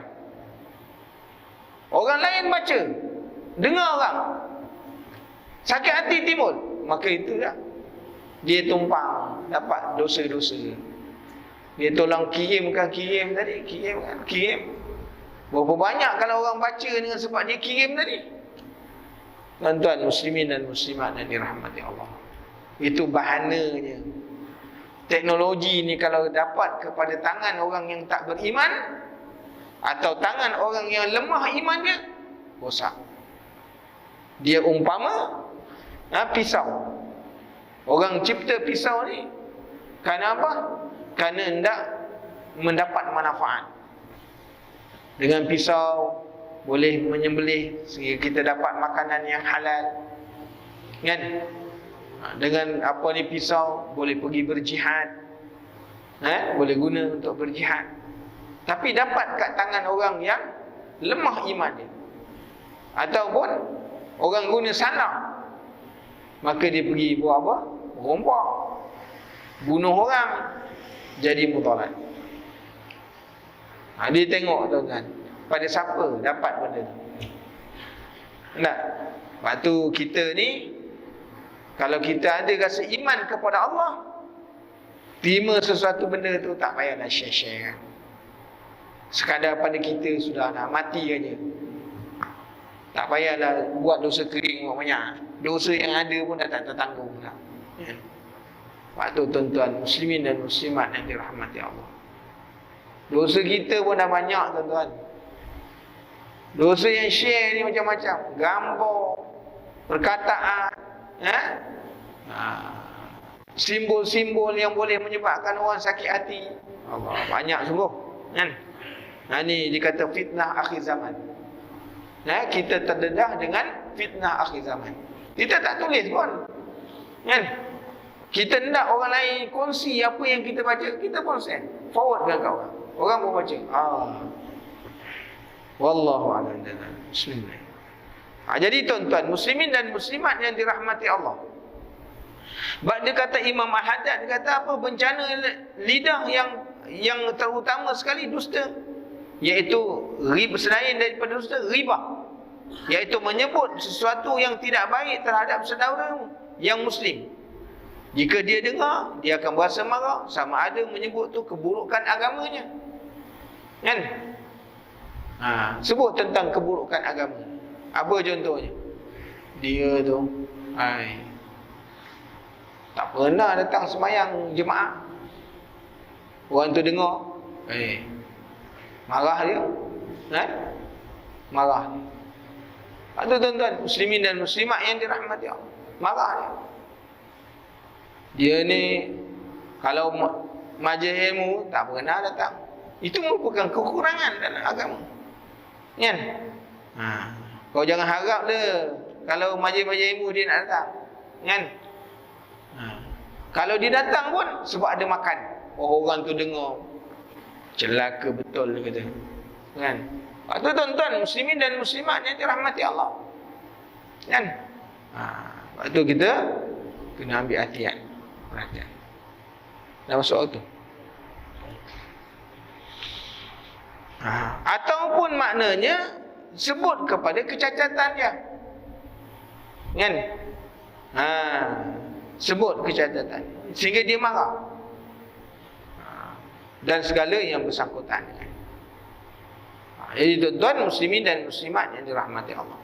Orang lain baca, dengar orang, sakit hati timbul, maka itulah dia tumpang dapat dosa-dosa. Dia tolong kirim tadi. Berapa banyak kalau orang baca dengan sebab dia kirim tadi. Tuan-tuan muslimin dan muslimat yang dirahmati Allah, itu bahananya. Teknologi ni kalau dapat kepada tangan orang yang tak beriman, atau tangan orang yang lemah imannya, rosak. Dia umpama pisau. Orang cipta pisau ni kerana apa? Kerana hendak mendapat manfaat. Dengan pisau boleh menyembelih sehingga kita dapat makanan yang halal, kan? Dengan apa ni pisau boleh pergi berjihad, boleh guna untuk berjihad. Tapi dapat kat tangan orang yang lemah iman dia, ataupun orang guna salah, maka dia pergi buat apa? Rompak, bunuh orang, jadi mudarat. Dia tengok tuan-tuan, pada siapa dapat benda tu. Tak? Sebab tu kita ni, kalau kita ada rasa iman kepada Allah, terima sesuatu benda tu, tak payahlah share-share. Sekadar pada kita sudah nak mati aja. Tak payahlah buat dosa kering banyak. Dosa yang ada pun dah tak tertanggung lah. Waktu tuan-tuan muslimin dan muslimat yang dirahmati Allah, dosa kita pun dah banyak tuan-tuan. Dosa yang share ni macam-macam, gambar, perkataan, simbol-simbol yang boleh menyebabkan orang sakit hati. Allah, banyak sungguh, kan? Ni dikata fitnah akhir zaman. Kita terdedah dengan fitnah akhir zaman. Kita tak tulis pun, kan? Kita hendak orang lain kongsi apa yang kita baca, kita pun send, forward ke orang. Orang pun baca. Wallahu a'lam. Bismillah. Jadi tuan-tuan muslimin dan muslimat yang dirahmati Allah, dia kata Imam Haddad, dia kata apa? Bencana lidah yang terutama sekali dusta, iaitu riba, selain daripada dusta, riba, iaitu menyebut sesuatu yang tidak baik terhadap saudara yang muslim. Jika dia dengar, dia akan berasa marah, sama ada menyebut tu keburukan agamanya. Kan? Sebut tentang keburukan agama. Apa contohnya? Dia tu tak pernah datang sembahyang jemaah. Orang tu dengar, marah dia. Marah dia. Ada tuan-tuan muslimin dan muslimat yang dirahmati Allah, marah dia. Dia ni kalau majlis ilmu tak pernah datang. Itu merupakan kekurangan dalam agama. Kan? Kau jangan harap dia kalau majlis-majlis ilmu dia nak datang. Kan? Kalau dia datang pun sebab ada makan. Orang tu dengar, celaka betul dia kata. Kan? Lepas tu tuan-tuan muslimin dan muslimat yang dirahmati Allah. Kan? Lepas tu kita kena ambil perhatian. Dah masuk waktu. Ataupun maknanya sebut kepada kecacatan dia. Kan? Sebut kecacatan sehingga dia marah. Dan segala yang bersangkutan. Jadi tuan-tuan muslimin dan muslimat yang dirahmati Allah.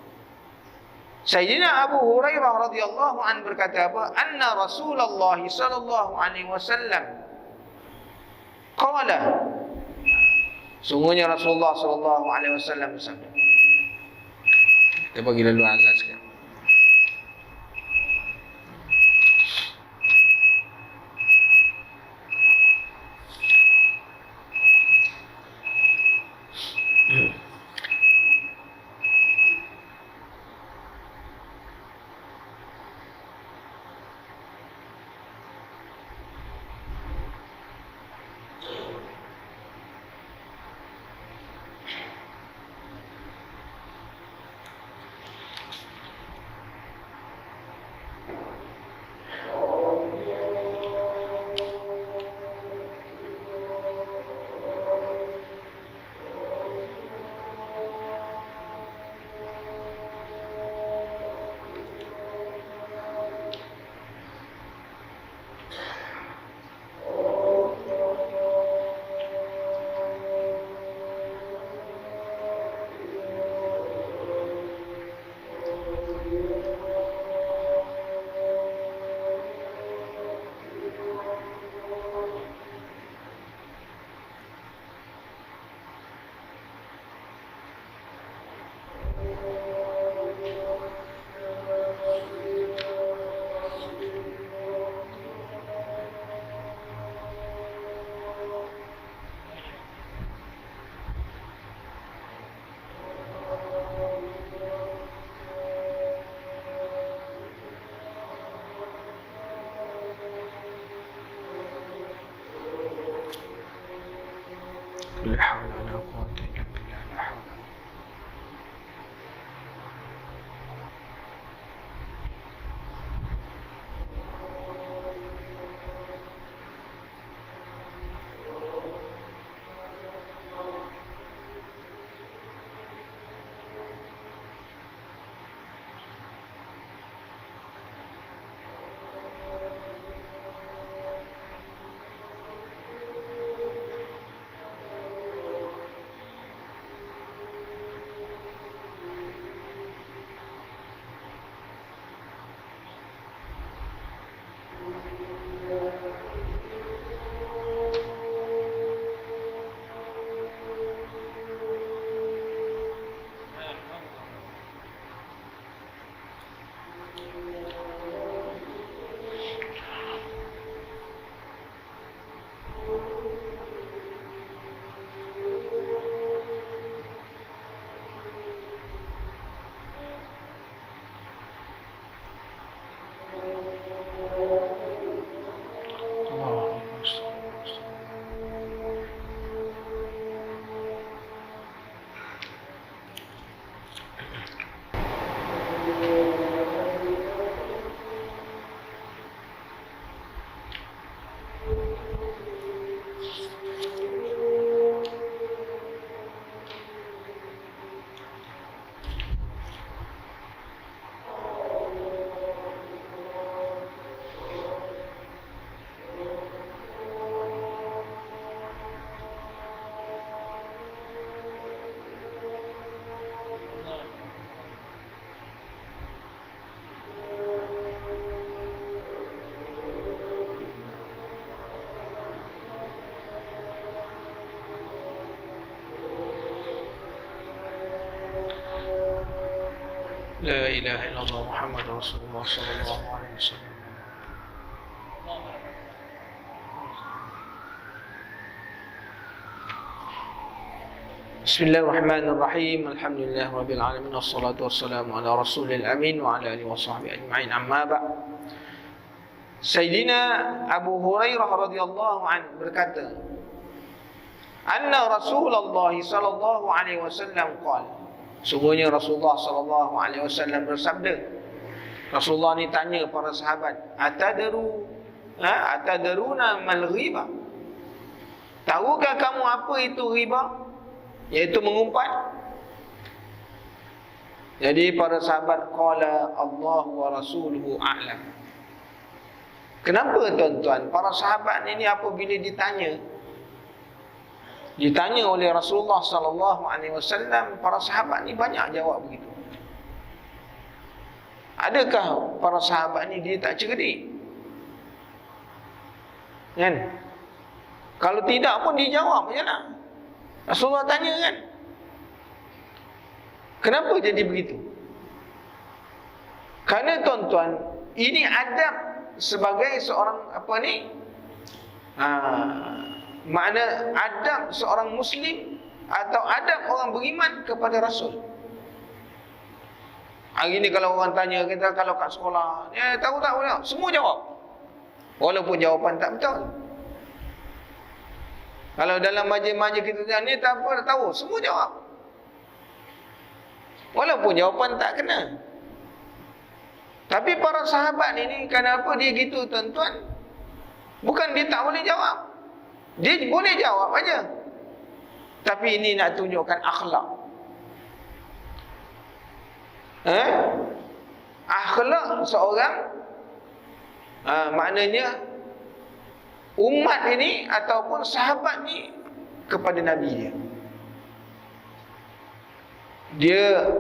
Sayyidina Abu Hurairah radhiyallahu anhu berkata apa? Anna Rasulullah sallallahu alaihi wasallam qala, sungguhnya Rasulullah sallallahu alaihi wasallam bersabda. Kita bagi lalu azan sekarang. La haula wala quwwata illa billah. La haula. La ilaha illallah Muhammad Rasulullah sallallahu alaihi wasallam. Bismillahirrahmanirrahim. Alhamdulillah rabbil alamin wassalatu wassalamu ala rasulil amin wa ala alihi washabbihi ajma'in. Amma ba'd. Sayyidina Abu Hurairah radhiyallahu anhu berkata, anna Rasulullah sallallahu alaihi wasallam qala, sungguhnya Rasulullah sallallahu alaihi wasallam bersabda. Rasulullah ni tanya para sahabat, atadaruna mal ghibah? Tahukah kamu apa itu ghibah? Iaitu mengumpat. Jadi para sahabat qala Allah wa rasuluhu a'lam. Kenapa tuan-tuan? Para sahabat ini apabila ditanya oleh Rasulullah sallallahu alaihi wasallam, para sahabat ni banyak jawab begitu. Adakah para sahabat ni dia tak cerdik? Kan? Kalau tidak pun dia jawab je lah. Rasulullah tanya kan, kenapa jadi begitu? Kerana tuan-tuan, ini adab sebagai seorang makna adab seorang Muslim atau adab orang beriman kepada Rasul. Hari ni kalau orang tanya kita, kalau kat sekolah, tahu tak? Semua jawab, walaupun jawapan tak betul. Kalau dalam majlis-majlis kita tanya, ni tak apa, tahu, semua jawab, walaupun jawapan tak kena. Tapi para sahabat ini, kenapa dia gitu tuan-tuan? Bukan dia tak boleh jawab, dia boleh jawab aja. Tapi ini nak tunjukkan akhlak. Akhlak seorang, maknanya umat ini ataupun sahabat ni kepada Nabi dia. Dia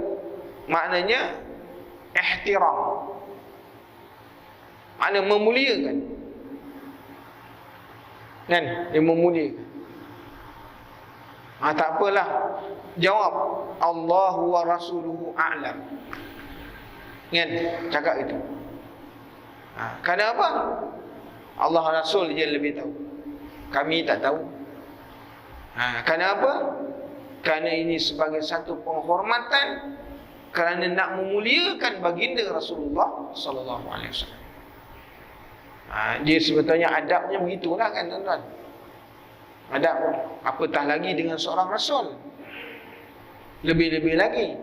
maknanya ihtiram, makna memuliakan. Kan? Dia memuliakan. Tak apalah, jawab Allahu wa rasuluhu a'lam. Kan? Cakap itu. Kenapa? Allah Rasul je lebih tahu, kami tak tahu. Kenapa? Kerana ini sebagai satu penghormatan, kerana nak memuliakan baginda Rasulullah sallallahu alaihi wasallam. Dia sebetulnya adabnya begitulah kan tuan-tuan. Adab, apatah lagi dengan seorang Rasul, lebih-lebih lagi.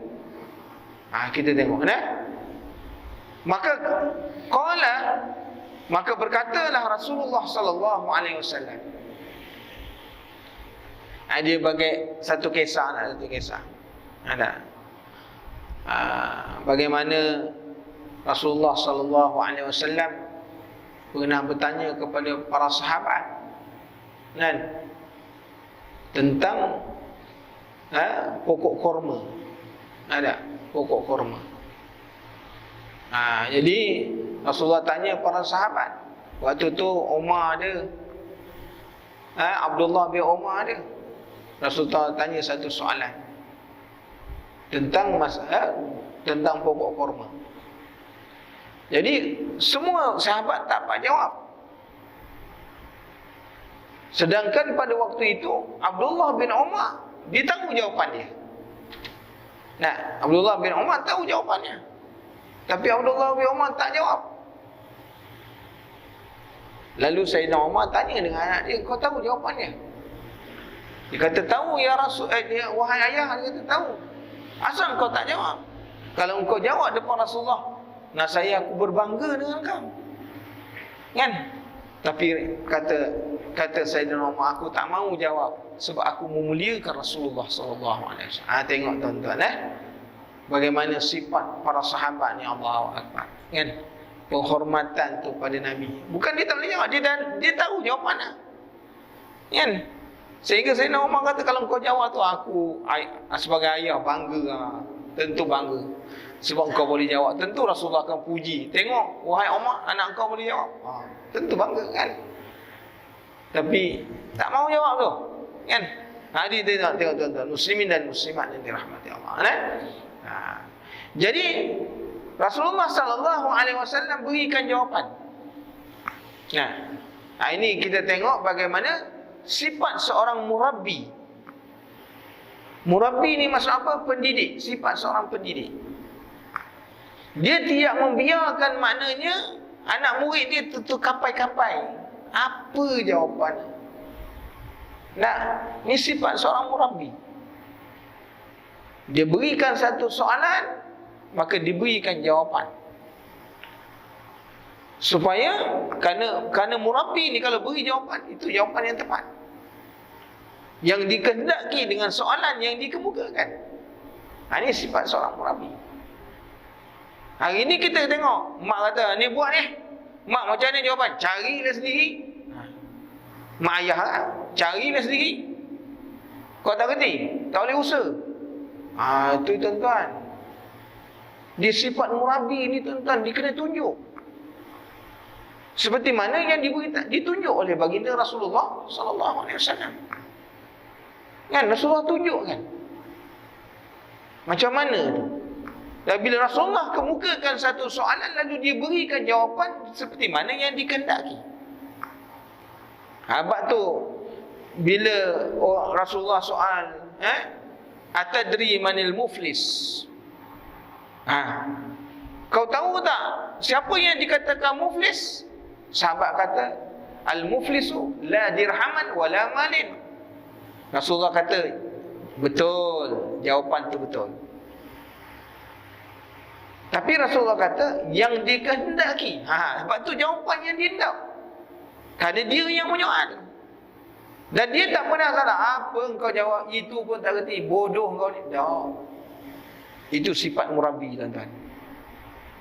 Kita tengok Maka berkatalah Rasulullah sallallahu alaihi wasallam. Dia bagi satu kisah, Ada. Bagaimana Rasulullah sallallahu alaihi wasallam pernah bertanya kepada para sahabat kan, tentang pokok kurma. Ada pokok kurma. Jadi Rasulullah tanya para sahabat. Waktu tu Umar ada, Abdullah bin Umar ada. Rasulullah tanya satu soalan tentang masalah, tentang pokok kurma. Jadi semua sahabat tak dapat jawab. Sedangkan pada waktu itu Abdullah bin Umar, dia tahu jawapan dia. Abdullah bin Umar tahu jawapannya, tapi Abdullah bin Umar tak jawab. Lalu Sayyidina Umar tanya dengan anak dia, kau tahu jawapannya? Dia kata tahu ya Rasul, wahai ayah. Dia kata tahu. Asal kau tak jawab? Kalau kau jawab depan Rasulullah, nasaya aku berbangga dengan kau. Kan? Tapi kata Sayyidina Umar, aku tak mau jawab sebab aku memuliakan Rasulullah sallallahu alaihi wasallam. Tengok tuan-tuan bagaimana sifat para sahabat ni, Allahu akbar. Kan? Penghormatan tu pada Nabi. Bukan dia tak boleh jawab, dia tahu jawapannya. Kan? Sehingga Sayyidina Umar kata, kalau kau jawab tu aku sebagai ayah bangga. Tentu bangga. Sebab kau boleh jawab, tentu Rasulullah akan puji. Tengok, wahai Umar, anak kau boleh jawab. Tentu bangga kan. Tapi tak mau jawab tu. Kan? Tengok tuan-tuan, muslimin dan muslimat yang dirahmati Allah. Jadi Rasulullah sallallahu alaihi wasallam berikan jawapan. Nah, ini kita tengok bagaimana sifat seorang murabbi. Murabbi ni maksud apa? Pendidik. Sifat seorang pendidik. Dia tidak membiarkan, maknanya anak murid dia terkapai-kapai. Apa jawapan? Nah, ni sifat seorang murabbi. Dia berikan satu soalan, maka diberikan jawapan. Supaya kerana murabbi ni kalau beri jawapan, itu jawapan yang tepat, yang dikehendaki dengan soalan yang dikemukakan. Ini sifat seorang murabbi. Hari ni kita tengok mak kata, ni buat ni, mak macam mana jawapan? Carilah sendiri. Mak ayah lah, carilah sendiri. Kau tak kerti, tak boleh usaha. Itu tuan-tuan, dia sifat murabbi ni tuan-tuan, dia kena tunjuk. Seperti mana yang ditunjuk oleh baginda Rasulullah sallallahu alaihi wasallam. Kan Rasulullah tunjuk kan. Macam mana tu? Dan bila Rasulullah kemukakan satu soalan, lalu dia berikan jawapan seperti mana yang dikehendaki. Sebab tu bila Rasulullah soal, atadri manil muflis? Kau tahu tak siapa yang dikatakan muflis? Sahabat kata, al-muflisu la dirhaman wala malin. Rasulullah kata, betul, jawapan tu betul. Tapi Rasulullah kata, yang dikehendaki. Sebab tu jawapan yang dia tak. Kerana dia yang menyoal. Dan dia tak pernah salah. Apa engkau jawab, itu pun tak kerti, bodoh engkau ni. Tak. Itu sifat murabbi, tuan-tuan.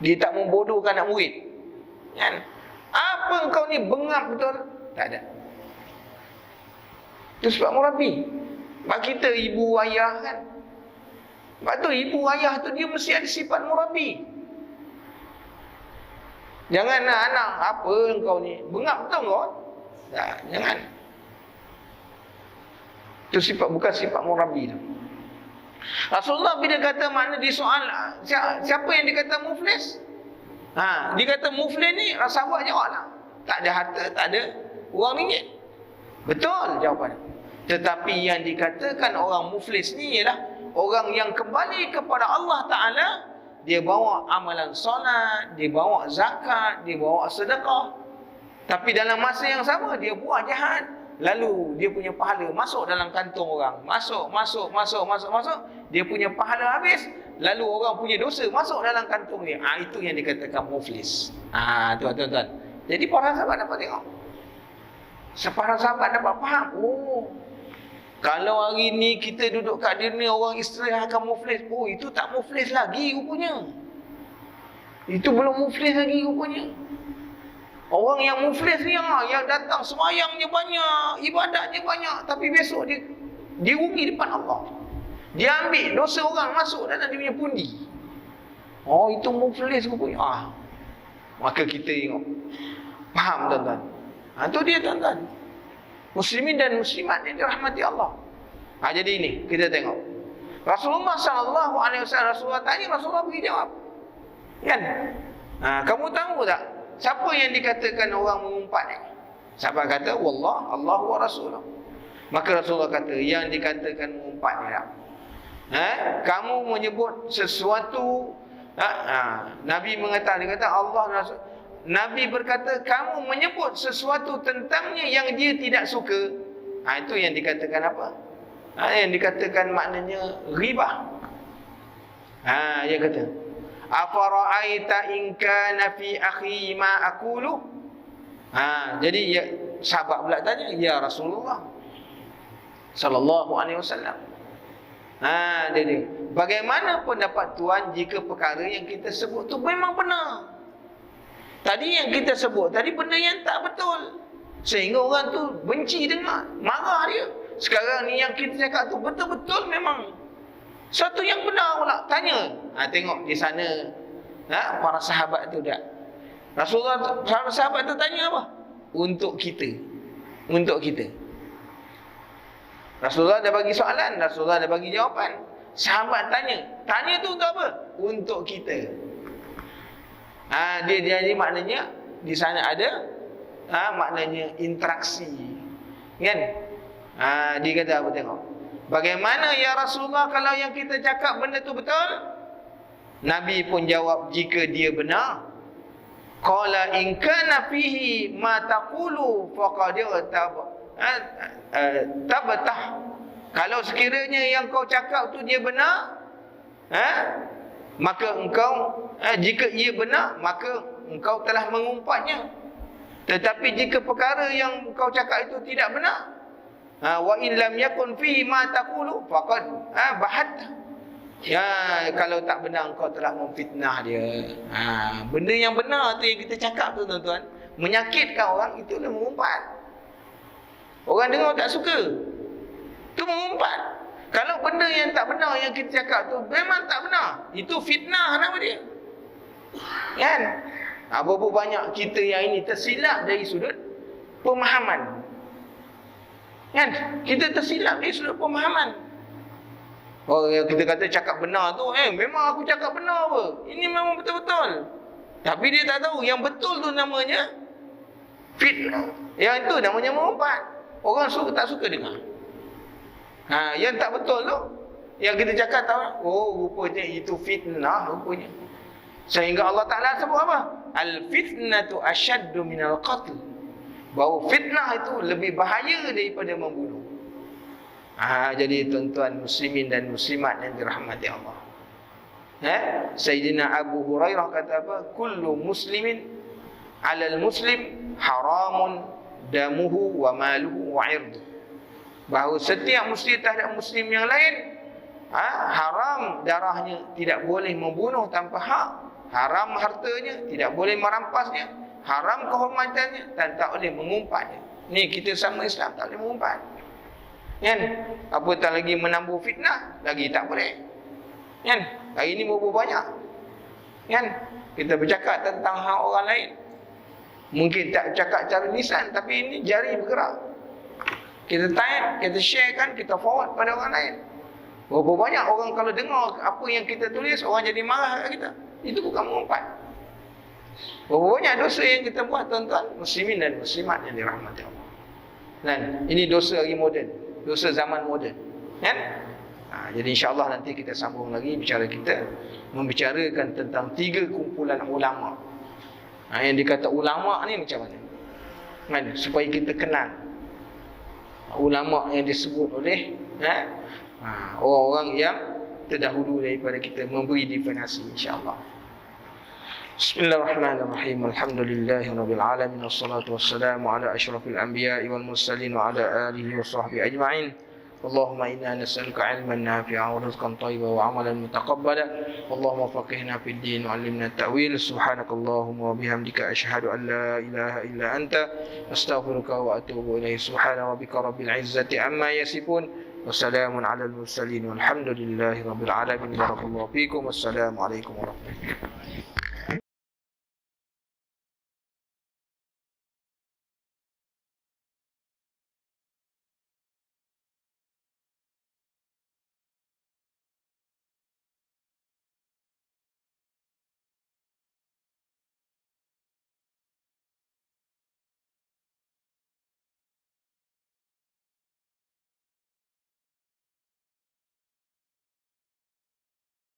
Dia tak membodohkan anak murid. Kan? Apa engkau ni bengap betul? Tak ada. Itu sebab murabbi. Sebab kita ibu ayah kan. Sebab tu ibu ayah tu dia mesti ada sifat murabbi. Jangan anak, apa engkau ni? Bengap betul kau? Tak, jangan. Itu sifat, bukan sifat murabbi tu. Rasulullah bila kata makna disoal, siapa yang dikata muflis? Dia kata muflis ni, sahabat jawablah. Tak ada harta, tak ada wang ringgit. Betul jawapan. Tetapi yang dikatakan orang muflis ni ialah orang yang kembali kepada Allah Ta'ala. Dia bawa amalan solat, dia bawa zakat, dia bawa sedekah. Tapi dalam masa yang sama dia buat jahat. Lalu dia punya pahala masuk dalam kantung orang. Masuk. Dia punya pahala habis. Lalu orang punya dosa masuk dalam kantung dia. Itu yang dikatakan muflis. Tuan-tuan. Jadi para sahabat dapat tengok. Para sahabat dapat faham. Kalau hari ni kita duduk kat dunia, orang isterihatkan muflis. Itu tak muflis lagi rupanya. Itu belum muflis lagi rupanya. Orang yang muflis ni yang datang semayangnya banyak, ibadatnya banyak, tapi besok dia rugi depan Allah. Dia ambil dosa orang masuk dalam dia punya pundi. Itu muflis rupanya. Maka kita tengok. Faham tuan-tuan? Itu dia tuan-tuan. Muslimin dan muslimat yang dirahmati Allah. Jadi ini kita tengok. Rasulullah sallallahu alaihi wasallam, Rasulullah tanya, Rasulullah bagi jawab. Kan? Kamu tahu tak siapa yang dikatakan orang mengumpat ni? Sahabat kata, wallah, Allah wa Rasulullah. Maka Rasulullah kata, yang dikatakan mengumpat ni tak? Kamu menyebut sesuatu, Nabi mengatakan, dia kata Allah Rasul. Nabi berkata, kamu menyebut sesuatu tentangnya yang dia tidak suka. Itu yang dikatakan apa? Yang dikatakan maknanya ribah. Dia kata, afara'aita in kana fi akhi ma aqulu? Jadi sahabat pula tanya, ya Rasulullah sallallahu alaihi wasallam. Dia bagaimana pendapat tuan jika perkara yang kita sebut tu memang benar? Tadi yang kita sebut tadi benda yang tak betul, sehingga orang tu benci dengar, marah dia. Sekarang ni yang kita cakap tu betul-betul memang satu yang benar pula. Tanya. Tengok di sana para sahabat tu dah. Rasulullah, sahabat tu tanya apa? Untuk kita. Untuk kita. Rasulullah dah bagi soalan, Rasulullah dah bagi jawapan. Sahabat tanya. Tanya tu untuk apa? Untuk kita. Dia maknanya di sana ada maknanya interaksi. Kan? Dia kata apa tengok? Bagaimana ya Rasulullah kalau yang kita cakap benda tu betul? Nabi pun jawab, jika dia benar. Qala in kana fihi ma taqulu faqad tabtah. Kalau sekiranya yang kau cakap tu dia benar, maka engkau jika ia benar, maka engkau telah mengumpat-Nya. Tetapi jika perkara yang kau cakap itu tidak benar, wa in lam yakun fihi ma taqulu faqad bahatta. Ya, kalau tak benar engkau telah memfitnah dia. Benda yang benar tu yang kita cakap tu tuan-tuan, menyakitkan orang, itulah mengumpat. Orang dengar tak suka, tu mengumpat. Kalau benda yang tak benar yang kita cakap tu memang tak benar, itu fitnah nama dia. Kan? Berapa banyak kita yang ini tersilap dari sudut pemahaman. Kan? Kita tersilap dari sudut pemahaman. Yang kita kata cakap benar tu, memang aku cakap benar apa? Ini memang betul-betul. Tapi dia tak tahu yang betul tu namanya fitnah. Yang itu namanya mengumpat. Orang tak suka dengar. Yang tak betul tu, yang kita cakap tahu, rupanya itu fitnah rupanya. Sehingga Allah Ta'ala sebut apa? Al-fitnatu asyaddu minal qatl. Bahawa fitnah itu lebih bahaya daripada membunuh. Jadi tuan-tuan muslimin dan muslimat yang dirahmati Allah. Sayyidina Abu Hurairah kata apa? Kullu muslimin 'alal muslim haramun damuhu wa maluhu wa 'irduhu. Bahawa setiap muslim terhadap muslim yang lain haram darahnya, tidak boleh membunuh tanpa hak, haram hartanya, tidak boleh merampasnya, haram kehormatannya, dan tak boleh mengumpatnya. Ni kita sama Islam tak boleh mengumpat. Kan? Apatah lagi menambah fitnah, lagi tak boleh. Kan? Hari ini berapa banyak? Kan? Kita bercakap tentang hak orang lain. Mungkin tak cakap cara lisan, tapi ini jari bergerak. Kita type, kita sharekan, kita forward pada orang lain. Berapa banyak orang kalau dengar apa yang kita tulis, orang jadi marah kat kita. Itu bukan mengumpat. Berapa banyak dosa yang kita buat tuan-tuan muslimin dan muslimat yang dirahmati Allah. Dan ini dosa hari moden, dosa zaman moden. Kan? Jadi insya-Allah nanti kita sambung lagi bicara kita, membicarakan tentang 3 kumpulan ulama. Yang dikata ulama ni macam mana? Kan? Supaya kita kenal ulama yang disebut oleh orang-orang yang terdahulu daripada kita, memberi definisi insya-Allah. Bismillahirrahmanirrahim. Alhamdulillahirabbil alamin, wassalatu wassalamu ala asyrafil anbiya'i wal mursalin wa ala alihi wa sahbihi ajma'in. Allahumma inna nas'aluka 'ilman nafi'an wa rizqan thayyiban wa 'amalan mutaqabbalan. Allahumma faqihna fid din wa 'allimna at-ta'wil. Subhanakallahumma wa bihamdika asyhadu an la ilaha illa anta astaghfiruka wa atubu ilaik. Subhana rabbika rabbil 'izzati amma yasifun wa salamun 'alal mursalin walhamdulillahi rabbil alamin. Barakallahu fikum. Wassalamu alaikum warahmatullahi wabarakatuh.